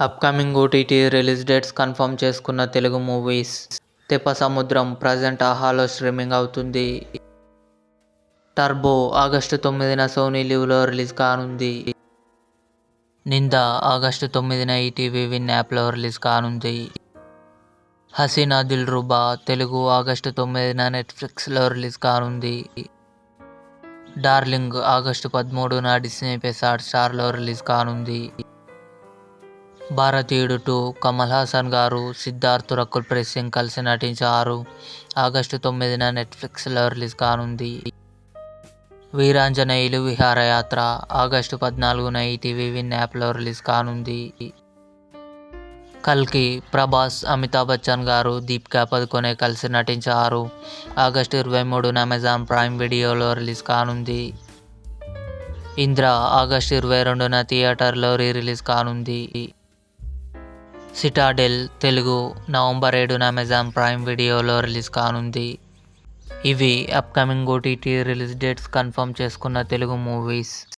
Upcoming OTT release dates confirm చేసుకున్న Telugu movies. Teppa Samudram present ఆహాలో streaming అవుతుంది. టర్బో ఆగస్టు 9న సోనీ లివ్లో రిలీజ్ కానుంది. నింద ఆగస్టు 9న ఈటీవీ విన్ యాప్లో రిలీజ్ కానుంది. హసీనా దిల్రుబా తెలుగు ఆగస్టు 9న నెట్ఫ్లిక్స్లో రిలీజ్ కానుంది. డార్లింగ్ ఆగస్టు 13న డిస్నీ ప్లస్ హాట్స్టార్లో రిలీజ్ కానుంది. భారతీయుడు 2 కమల్ హాసన్ గారు, సిద్ధార్థ్, రకుల్ ప్రీత్ సింగ్ కలిసి నటించారు. ఆగస్టు 9న నెట్ఫ్లిక్స్లో రిలీజ్ కానుంది. వీరాంజనేయులు విహారయాత్ర ఆగస్టు 14న ఈటీవీ విన్ యాప్లో రిలీజ్ కానుంది. కల్కి ప్రభాస్, అమితాబ్ బచ్చన్ గారు, దీపికా పదుకొనె కలిసి నటించారు. ఆగస్టు 23న అమెజాన్ ప్రైమ్ వీడియోలో రిలీజ్ కానుంది. ఇంద్ర ఆగస్టు 22న థియేటర్లో రిలీజ్ కానుంది. సిటాడెల్ తెలుగు నవంబర్ 7న అమెజాన్ ప్రైమ్ వీడియోలో రిలీజ్ కానుంది. ఇవి upcoming OTT release dates confirm చేసుకున్న తెలుగు మూవీస్.